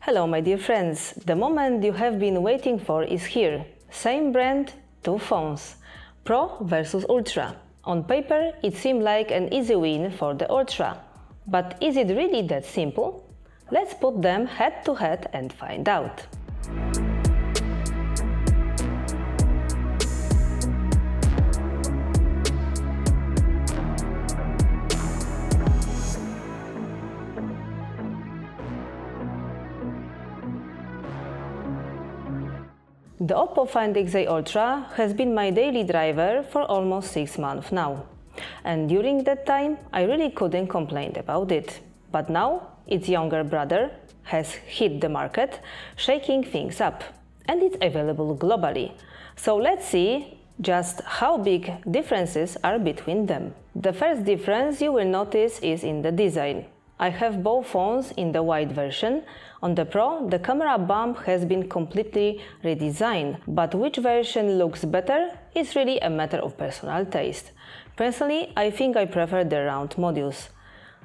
Hello my dear friends, the moment you have been waiting for is here. Same brand, two phones. Pro versus Ultra. On paper it seemed like an easy win for the Ultra. But is it really that simple? Let's put them head to head and find out. The Oppo Find X8 Ultra has been my daily driver for almost 6 months now. And during that time, I really couldn't complain about it. But now, its younger brother has hit the market, shaking things up. And it's available globally. So let's see just how big differences are between them. The first difference you will notice is in the design. I have both phones in the wide version. On the Pro, the camera bump has been completely redesigned, but which version looks better is really a matter of personal taste. Personally, I think I prefer the round modules.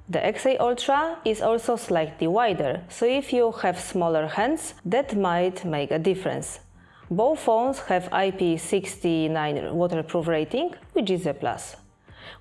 The X8 Ultra is also slightly wider, so if you have smaller hands, that might make a difference. Both phones have IP69 waterproof rating, which is a plus.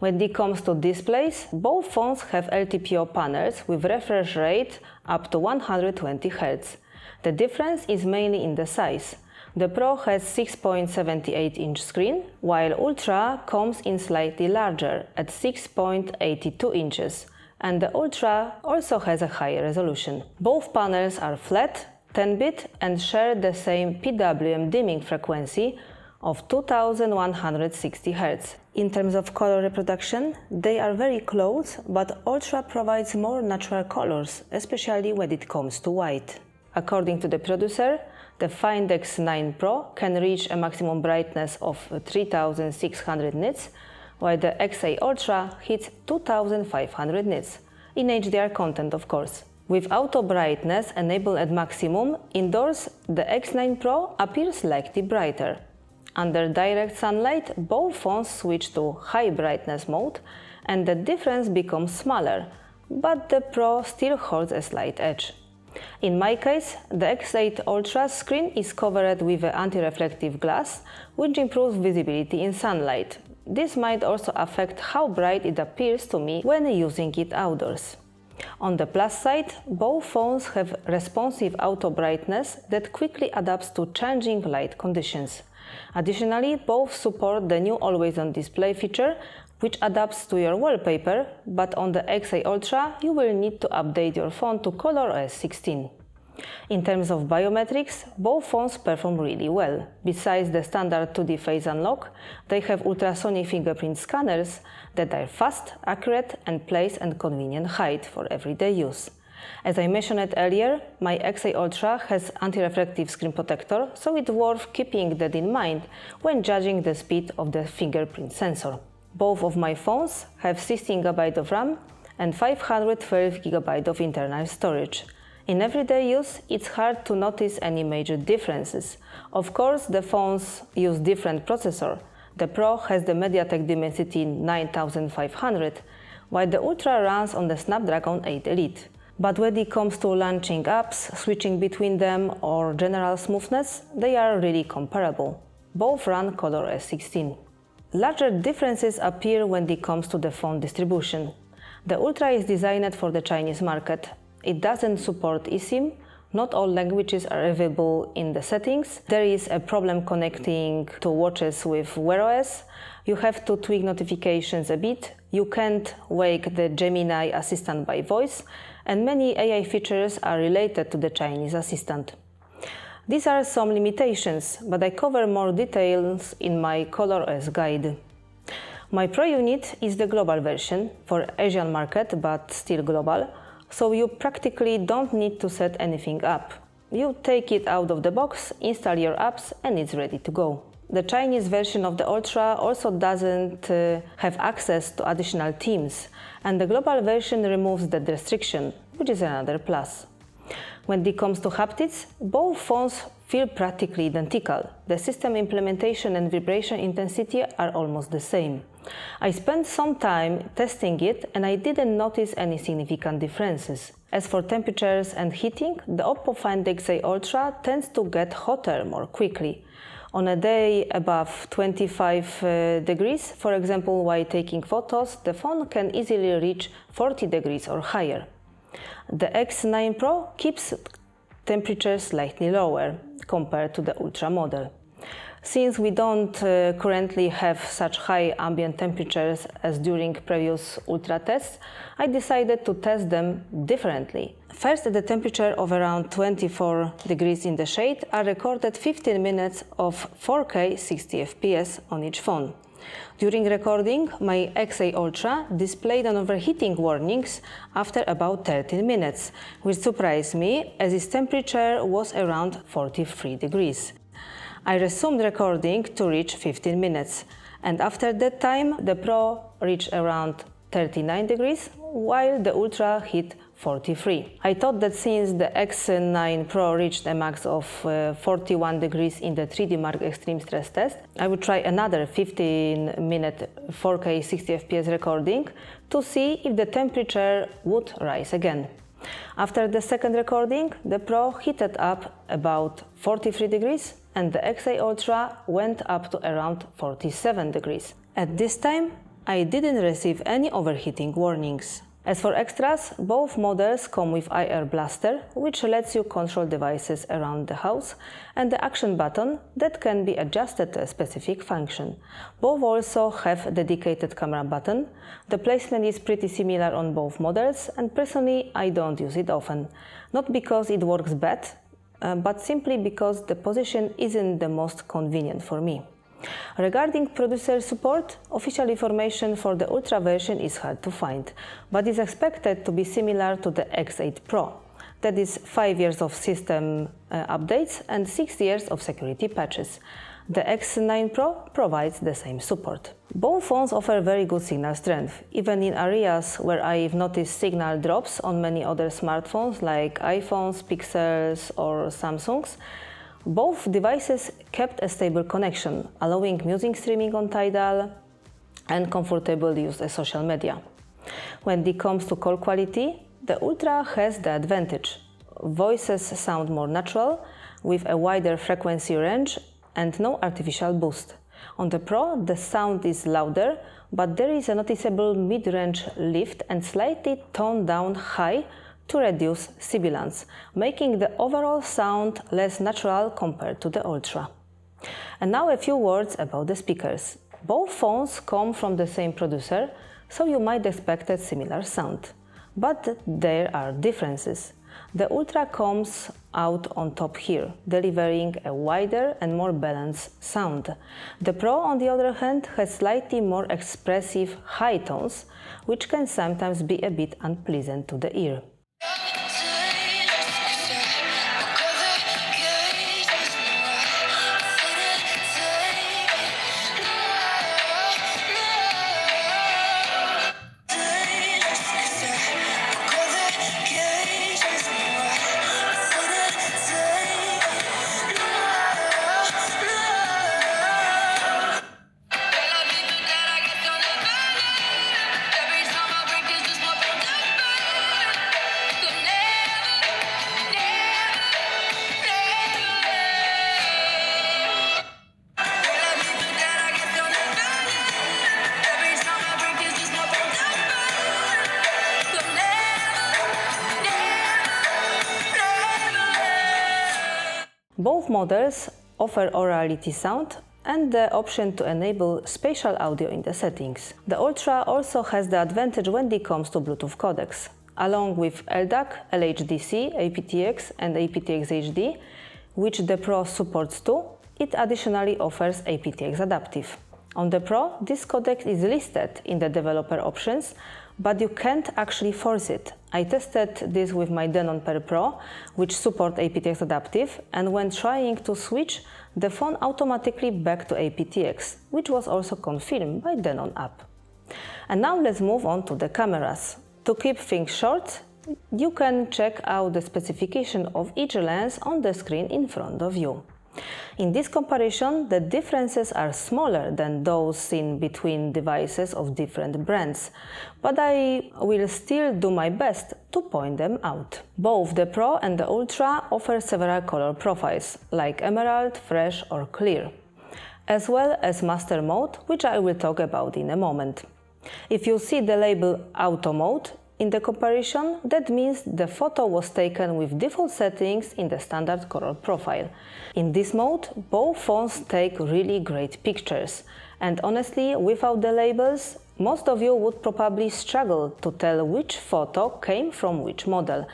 When it comes to displays, both phones have LTPO panels with refresh rate up to 120 Hz. The difference is mainly in the size. The Pro has 6.78-inch screen, while Ultra comes in slightly larger at 6.82 inches, and the Ultra also has a higher resolution. Both panels are flat, 10-bit and share the same PWM dimming frequency of 2160 Hz. In terms of color reproduction, they are very close, but Ultra provides more natural colors, especially when it comes to white. According to the producer, the Find X9 Pro can reach a maximum brightness of 3600 nits, while the X8 Ultra hits 2500 nits, in HDR content of course. With auto brightness enabled at maximum, indoors the X9 Pro appears slightly brighter. Under direct sunlight, both phones switch to high brightness mode and the difference becomes smaller, but the Pro still holds a slight edge. In my case, the X8 Ultra screen is covered with an anti-reflective glass, which improves visibility in sunlight. This might also affect how bright it appears to me when using it outdoors. On the plus side, both phones have responsive auto brightness that quickly adapts to changing light conditions. Additionally, both support the new always-on display feature, which adapts to your wallpaper, but on the X8 Ultra you will need to update your phone to ColorOS 16. In terms of biometrics, both phones perform really well. Besides the standard 2D face unlock, they have ultrasonic fingerprint scanners that are fast, accurate and place and convenient height for everyday use. As I mentioned earlier, my X8 Ultra has anti-reflective screen protector, so it's worth keeping that in mind when judging the speed of the fingerprint sensor. Both of my phones have 16 GB of RAM and 512 GB of internal storage. In everyday use, it's hard to notice any major differences. Of course, the phones use different processor. The Pro has the MediaTek Dimensity 9500, while the Ultra runs on the Snapdragon 8 Elite. But when it comes to launching apps, switching between them or general smoothness, they are really comparable. Both run ColorOS 16. Larger differences appear when it comes to the phone distribution. The Ultra is designed for the Chinese market. It doesn't support eSIM, not all languages are available in the settings. There is a problem connecting to watches with Wear OS. You have to tweak notifications a bit. You can't wake the Gemini assistant by voice, and many AI features are related to the Chinese assistant. These are some limitations, but I cover more details in my ColorOS guide. My Pro unit is the global version for Asian market, but still global, so you practically don't need to set anything up. You take it out of the box, install your apps, and it's ready to go. The Chinese version of the Ultra also doesn't have access to additional themes, and the global version removes that restriction, which is another plus. When it comes to haptics, both phones feel practically identical. The system implementation and vibration intensity are almost the same. I spent some time testing it and I didn't notice any significant differences. As for temperatures and heating, the Oppo Find X8 Ultra tends to get hotter more quickly. On a day above 25 degrees, for example, while taking photos, the phone can easily reach 40 degrees or higher. The X9 Pro keeps temperatures slightly lower compared to the Ultra model. Since we don't currently have such high ambient temperatures as during previous Ultra tests, I decided to test them differently. First, at the temperature of around 24 degrees in the shade are recorded 15 minutes of 4K 60 FPS on each phone. During recording, my X8 Ultra displayed an overheating warnings after about 13 minutes, which surprised me as its temperature was around 43 degrees. I resumed recording to reach 15 minutes, and after that time the Pro reached around 39 degrees, while the Ultra hit 43. I thought that since the X9 Pro reached a max of 41 degrees in the 3D Mark Extreme stress test, I would try another 15-minute 4K 60 FPS recording to see if the temperature would rise again. After the second recording, the Pro heated up about 43 degrees and the X8 Ultra went up to around 47 degrees. At this time, I didn't receive any overheating warnings. As for extras, both models come with IR Blaster, which lets you control devices around the house, and the action button that can be adjusted to a specific function. Both also have a dedicated camera button. The placement is pretty similar on both models, and personally I don't use it often. Not because it works bad, but simply because the position isn't the most convenient for me. Regarding producer support, official information for the Ultra version is hard to find, but is expected to be similar to the X8 Pro. That is 5 years of system updates and 6 years of security patches. The X9 Pro provides the same support. Both phones offer very good signal strength, even in areas where I've noticed signal drops on many other smartphones like iPhones, Pixels or Samsungs. Both devices kept a stable connection, allowing music streaming on Tidal and comfortable use of social media. When it comes to call quality, the Ultra has the advantage. Voices sound more natural, with a wider frequency range and no artificial boost. On the Pro, the sound is louder, but there is a noticeable mid-range lift and slightly toned down high to reduce sibilance, making the overall sound less natural compared to the Ultra. And now a few words about the speakers. Both phones come from the same producer, so you might expect a similar sound. But there are differences. The Ultra comes out on top here, delivering a wider and more balanced sound. The Pro, on the other hand, has slightly more expressive high tones, which can sometimes be a bit unpleasant to the ear. Both models offer aurality sound and the option to enable spatial audio in the settings. The Ultra also has the advantage when it comes to Bluetooth codecs. Along with LDAC, LHDC, aptX and aptX HD, which the Pro supports too, it additionally offers aptX Adaptive. On the Pro, this codec is listed in the developer options, but you can't actually force it. I tested this with my Denon Pair Pro, which support aptX Adaptive, and when trying to switch, the phone automatically back to aptX, which was also confirmed by Denon app. And now let's move on to the cameras. To keep things short, you can check out the specification of each lens on the screen in front of you. In this comparison, the differences are smaller than those seen between devices of different brands, but I will still do my best to point them out. Both the Pro and the Ultra offer several color profiles, like Emerald, Fresh or Clear, as well as Master Mode, which I will talk about in a moment. If you see the label Auto Mode in the comparison, that means the photo was taken with default settings in the standard color profile. In this mode, both phones take really great pictures, and honestly, without the labels, most of you would probably struggle to tell which photo came from which model.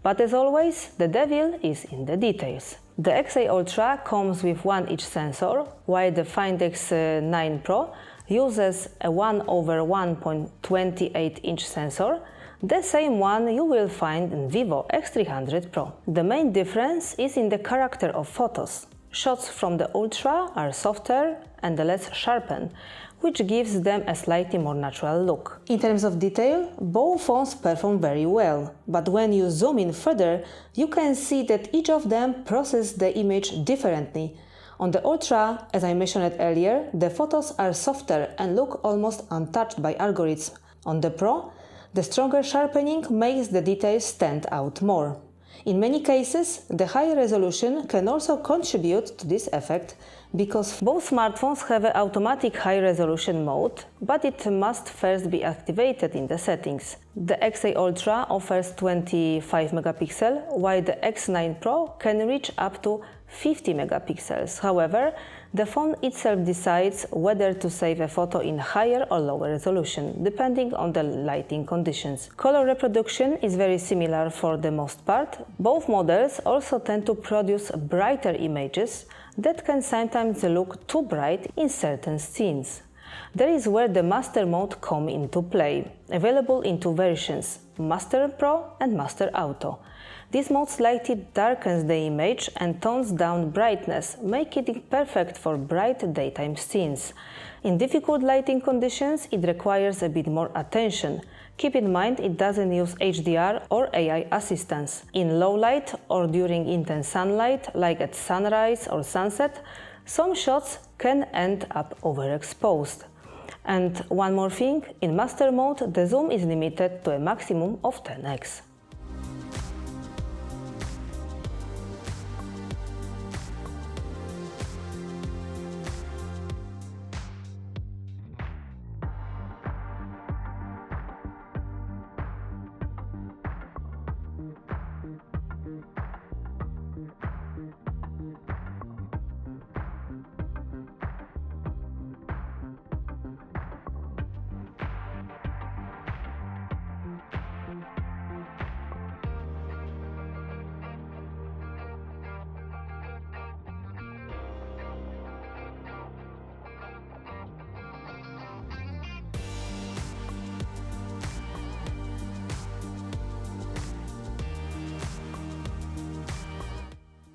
But as always, the devil is in the details. The X8 Ultra comes with one each sensor, while the Find X9 Pro uses a 1/1.28-inch sensor, the same one you will find in Vivo X300 Pro. The main difference is in the character of photos. Shots from the Ultra are softer and less sharpened, which gives them a slightly more natural look. In terms of detail, both phones perform very well, but when you zoom in further, you can see that each of them processes the image differently. On the Ultra, as I mentioned earlier, the photos are softer and look almost untouched by algorithms. On the Pro, the stronger sharpening makes the details stand out more. In many cases, the high resolution can also contribute to this effect, because both smartphones have an automatic high-resolution mode, but it must first be activated in the settings. The X8 Ultra offers 25 megapixels, while the X9 Pro can reach up to 50 megapixels. However, the phone itself decides whether to save a photo in higher or lower resolution, depending on the lighting conditions. Color reproduction is very similar for the most part. Both models also tend to produce brighter images that can sometimes look too bright in certain scenes. That is where the Master Mode comes into play, available in two versions, Master Pro and Master Auto. This mode slightly darkens the image and tones down brightness, making it perfect for bright daytime scenes. In difficult lighting conditions, it requires a bit more attention. Keep in mind it doesn't use HDR or AI assistance. In low light or during intense sunlight, like at sunrise or sunset, some shots can end up overexposed. And one more thing, in Master Mode, the zoom is limited to a maximum of 10x.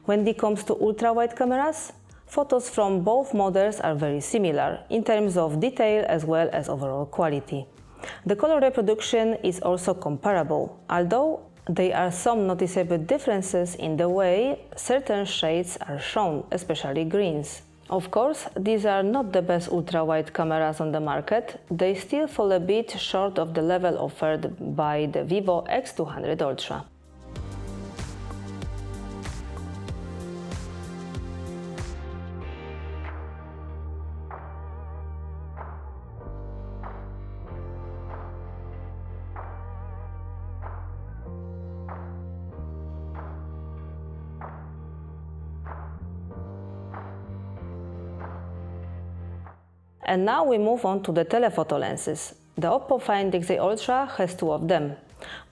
When it comes to ultra-wide cameras, photos from both models are very similar in terms of detail as well as overall quality. The color reproduction is also comparable, although there are some noticeable differences in the way certain shades are shown, especially greens. Of course, these are not the best ultra-wide cameras on the market. They still fall a bit short of the level offered by the Vivo X200 Ultra. And now we move on to the telephoto lenses. The Oppo Find X8 Ultra has two of them,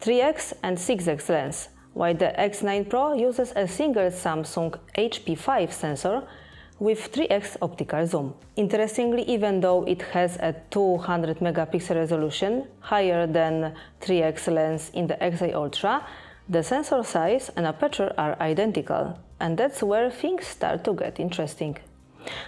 3x and 6x lens, while the X9 Pro uses a single Samsung HP5 sensor with 3x optical zoom. Interestingly, even though it has a 200 megapixel resolution, higher than 3x lens in the X8 Ultra, the sensor size and aperture are identical, and that's where things start to get interesting.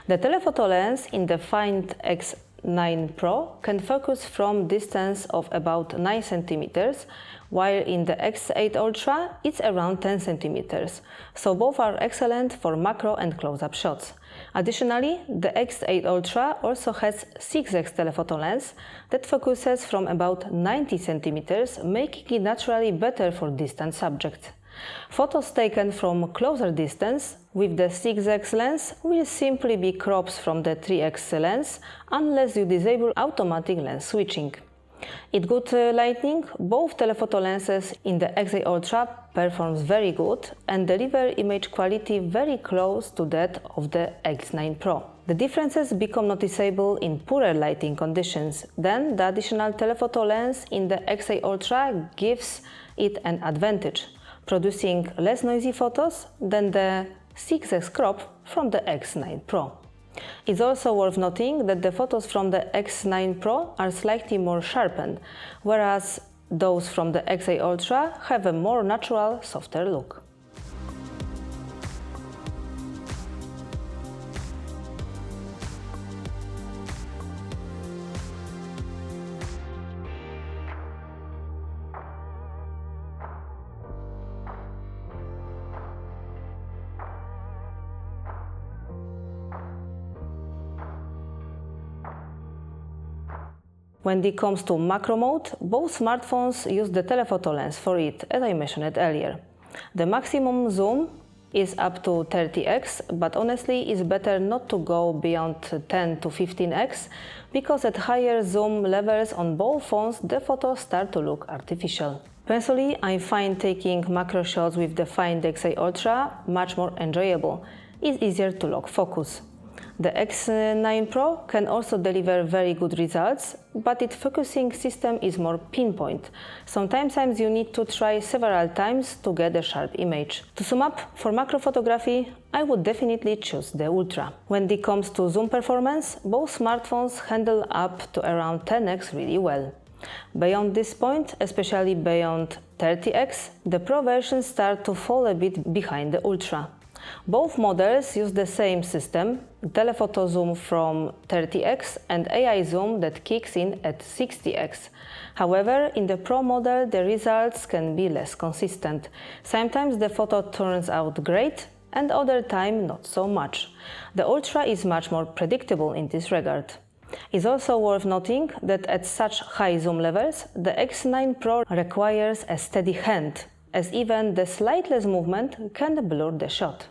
The telephoto lens in the Find X X9 Pro can focus from distance of about 9 cm, while in the X8 Ultra it's around 10 cm, so both are excellent for macro and close-up shots. Additionally, the X8 Ultra also has 6x telephoto lens that focuses from about 90 cm, making it naturally better for distant subjects. Photos taken from closer distance with the 6x lens will simply be crops from the 3x lens unless you disable automatic lens switching. At good lighting, both telephoto lenses in the X8 Ultra performs very good and deliver image quality very close to that of the X9 Pro. The differences become noticeable in poorer lighting conditions. Then the additional telephoto lens in the X8 Ultra gives it an advantage, producing less noisy photos than the 6x crop from the X9 Pro. It's also worth noting that the photos from the X9 Pro are slightly more sharpened, whereas those from the X8 Ultra have a more natural, softer look. When it comes to macro mode, both smartphones use the telephoto lens for it, as I mentioned it earlier. The maximum zoom is up to 30x, but honestly it's better not to go beyond 10 to 15x, because at higher zoom levels on both phones the photos start to look artificial. Personally, I find taking macro shots with the Find X8 Ultra much more enjoyable. It's easier to lock focus. The X9 Pro can also deliver very good results, but its focusing system is more pinpoint. Sometimes you need to try several times to get a sharp image. To sum up, for macro photography, I would definitely choose the Ultra. When it comes to zoom performance, both smartphones handle up to around 10x really well. Beyond this point, especially beyond 30x, the Pro versions start to fall a bit behind the Ultra. Both models use the same system, telephoto zoom from 30x and AI zoom that kicks in at 60x. However, in the Pro model the results can be less consistent. Sometimes the photo turns out great and other time not so much. The Ultra is much more predictable in this regard. It's also worth noting that at such high zoom levels, the X9 Pro requires a steady hand, as even the slightest movement can blur the shot.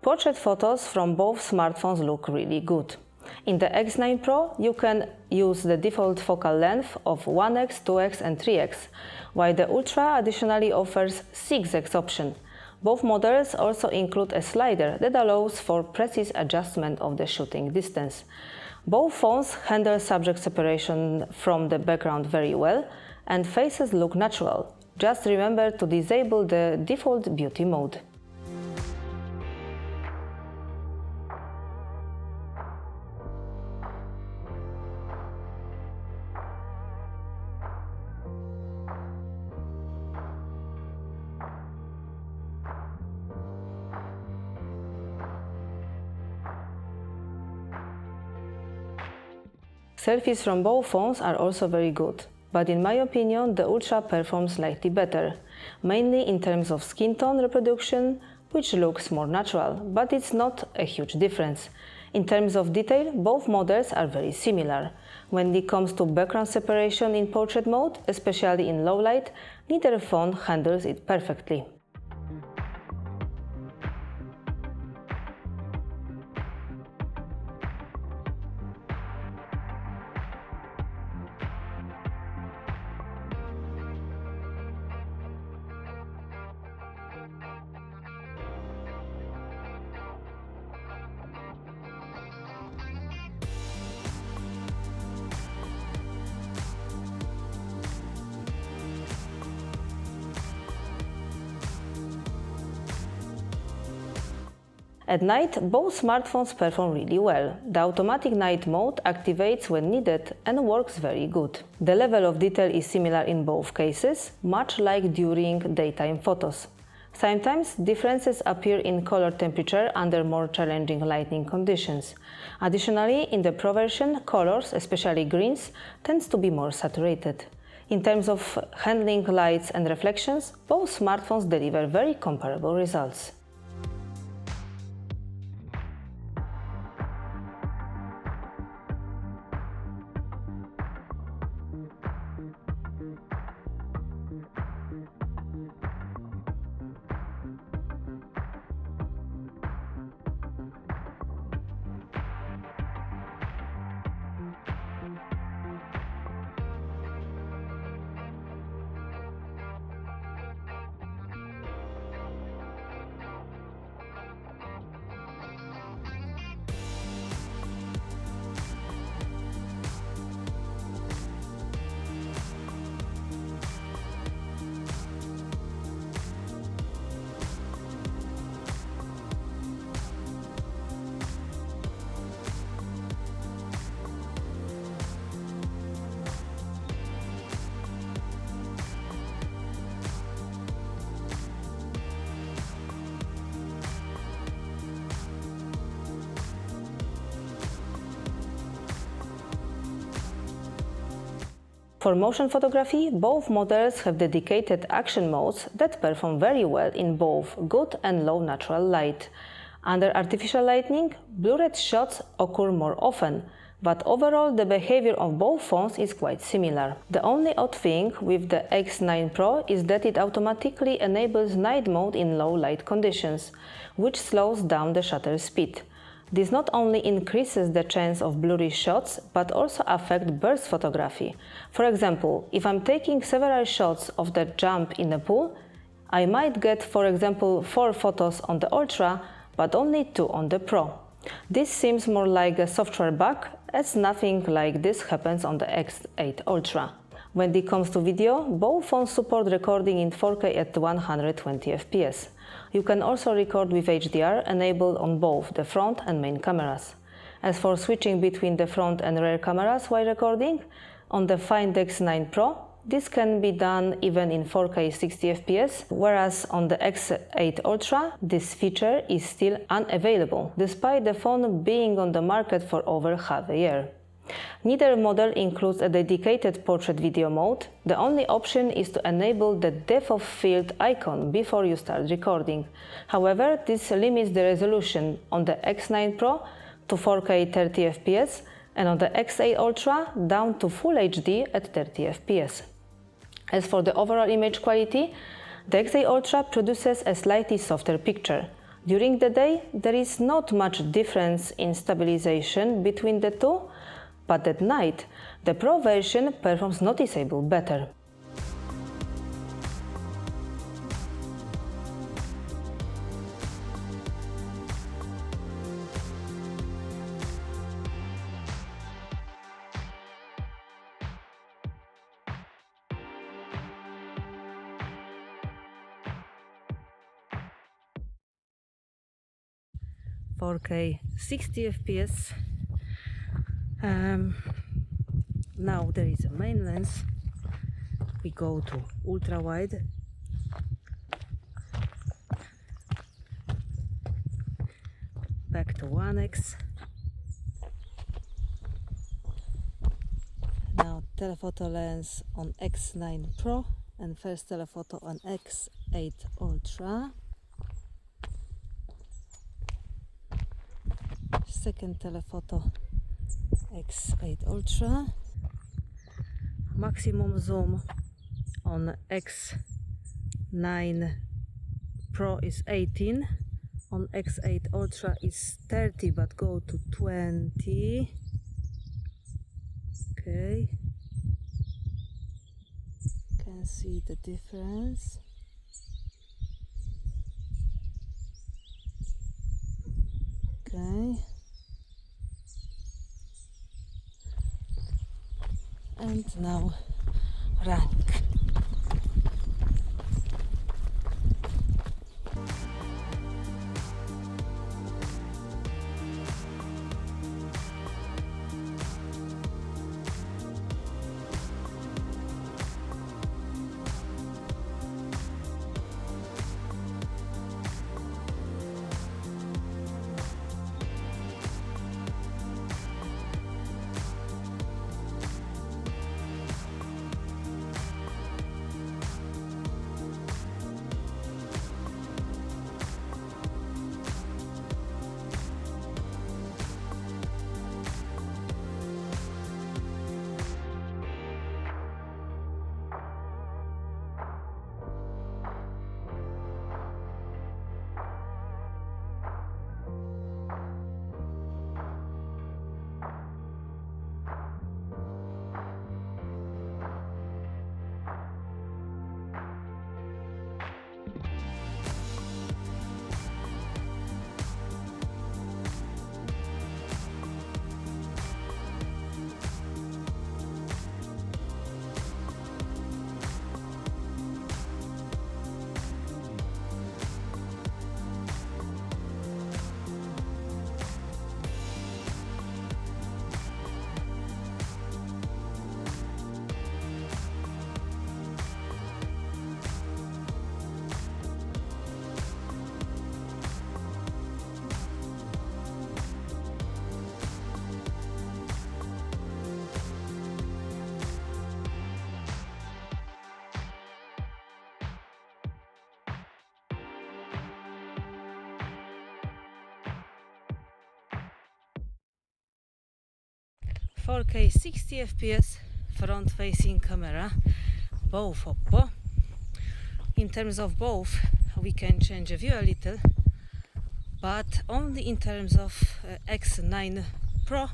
Portrait photos from both smartphones look really good. In the X9 Pro, you can use the default focal length of 1x, 2x and 3x, while the Ultra additionally offers 6x option. Both models also include a slider that allows for precise adjustment of the shooting distance. Both phones handle subject separation from the background very well, and faces look natural. Just remember to disable the default beauty mode. Selfies from both phones are also very good, but in my opinion the Ultra performs slightly better, mainly in terms of skin tone reproduction, which looks more natural, but it's not a huge difference. In terms of detail, both models are very similar. When it comes to background separation in portrait mode, especially in low light, neither phone handles it perfectly. At night, both smartphones perform really well. The automatic night mode activates when needed and works very good. The level of detail is similar in both cases, much like during daytime photos. Sometimes differences appear in color temperature under more challenging lighting conditions. Additionally, in the Pro version, colors, especially greens, tends to be more saturated. In terms of handling lights and reflections, both smartphones deliver very comparable results. For motion photography, both models have dedicated action modes that perform very well in both good and low natural light. Under artificial lighting, blurred shots occur more often, but overall the behavior of both phones is quite similar. The only odd thing with the X9 Pro is that it automatically enables night mode in low light conditions, which slows down the shutter speed. This not only increases the chance of blurry shots, but also affects burst photography. For example, if I'm taking several shots of the jump in a pool, I might get, for example, 4 photos on the Ultra, but only 2 on the Pro. This seems more like a software bug, as nothing like this happens on the X8 Ultra. When it comes to video, both phones support recording in 4K at 120 fps. You can also record with HDR enabled on both the front and main cameras. As for switching between the front and rear cameras while recording, on the Find X9 Pro, this can be done even in 4K 60 fps, whereas on the X8 Ultra, this feature is still unavailable, despite the phone being on the market for over half a year. Neither model includes a dedicated portrait video mode. The only option is to enable the depth of field icon before you start recording. However, this limits the resolution on the X9 Pro to 4K 30 fps and on the X8 Ultra down to Full HD at 30 fps. As for the overall image quality, the X8 Ultra produces a slightly softer picture. During the day, there is not much difference in stabilization between the two, but at night, the Pro version performs noticeably better. "4K 60 fps. Now there is a main lens. We go to ultra wide. Back to 1x. Now telephoto lens on X9 Pro and first telephoto on X8 Ultra. Second telephoto X8 Ultra. Maximum zoom on X9 Pro is 18, on X8 Ultra is 30, but go to 20. Okay, can see the difference. Okay. And now rank. 4K 60 FPS front-facing camera, both Oppo. In terms of both, we can change the view a little, but only in terms of X9 Pro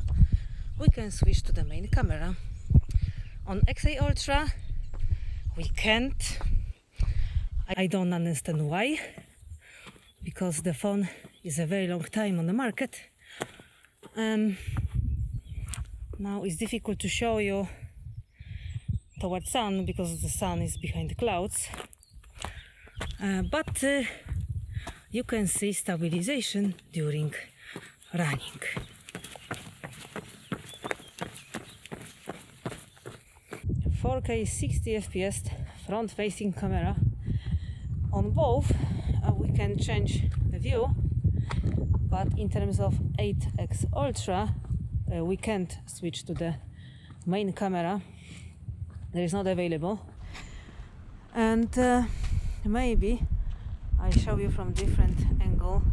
we can switch to the main camera. On X8 Ultra we can't. I don't understand why, because the phone is a very long time on the market. Now it's difficult to show you towards sun because the sun is behind the clouds, but you can see stabilization during running. "4K 60 FPS front-facing camera." On both we can change the view, but in terms of 8X Ultra we can't switch to the main camera. There is not available, and maybe I show you from different angle.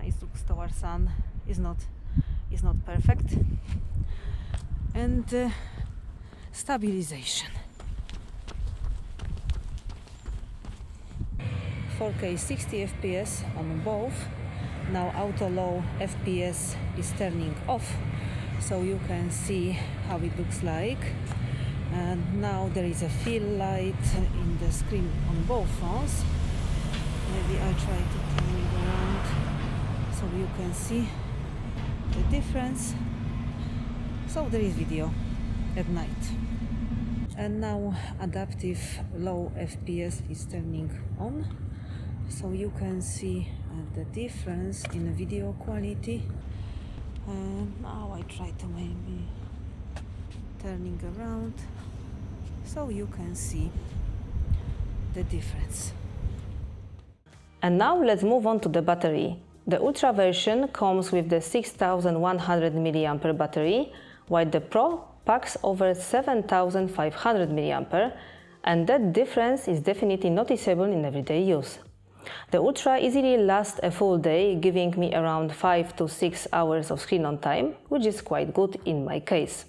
It looks towards sun, is not perfect. And stabilization. 4K 60 FPS on both. Now auto low FPS is turning off, so you can see how it looks like. And now there is a fill light in the screen on both phones. Maybe I'll try to turn it around so you can see the difference. So there is video at night. And now adaptive low FPS is turning on, so you can see the difference in video quality. Now I try to maybe turning around so you can see the difference. And now let's move on to the battery. The Ultra version comes with the 6100 mAh battery, while the Pro packs over 7500 mAh, and that difference is definitely noticeable in everyday use. The Ultra easily lasts a full day, giving me around 5 to 6 hours of screen on time, which is quite good in my case.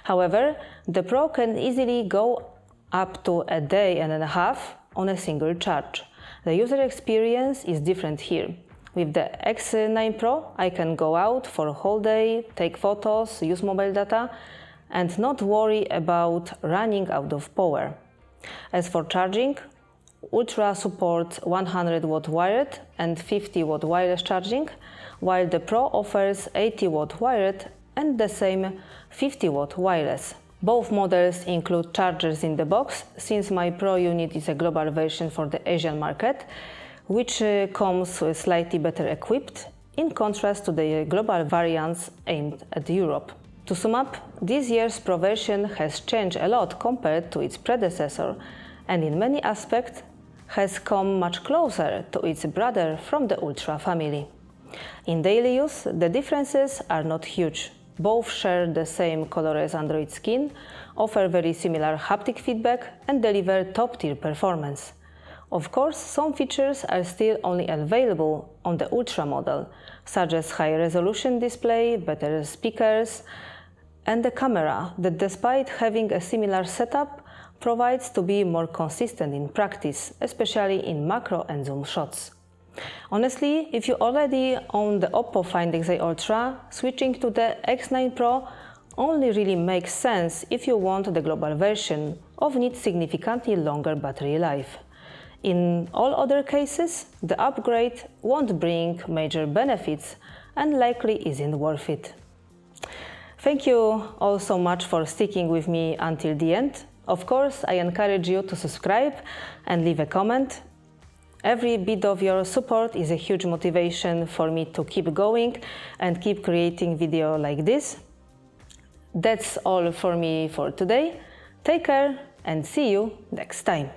However, the Pro can easily go up to a day and a half on a single charge. The user experience is different here. With the X9 Pro, I can go out for a whole day, take photos, use mobile data, and not worry about running out of power. As for charging, Ultra supports 100 watt wired and 50 watt wireless charging, while the Pro offers 80 watt wired and the same 50 watt wireless. Both models include chargers in the box, since my Pro unit is a global version for the Asian market, which comes slightly better equipped, in contrast to the global variants aimed at Europe. To sum up, this year's Pro version has changed a lot compared to its predecessor, and in many aspects has come much closer to its brother from the Ultra family. In daily use, the differences are not huge. Both share the same colorless Android skin, offer very similar haptic feedback, and deliver top-tier performance. Of course, some features are still only available on the Ultra model, such as high-resolution display, better speakers, and the camera that, despite having a similar setup, provides to be more consistent in practice, especially in macro and zoom shots. Honestly, if you already own the Oppo Find X8 Ultra, switching to the X9 Pro only really makes sense if you want the global version or need significantly longer battery life. In all other cases, the upgrade won't bring major benefits and likely isn't worth it. Thank you all so much for sticking with me until the end. Of course, I encourage you to subscribe and leave a comment. Every bit of your support is a huge motivation for me to keep going and keep creating videos like this. That's all for me for today. Take care and see you next time.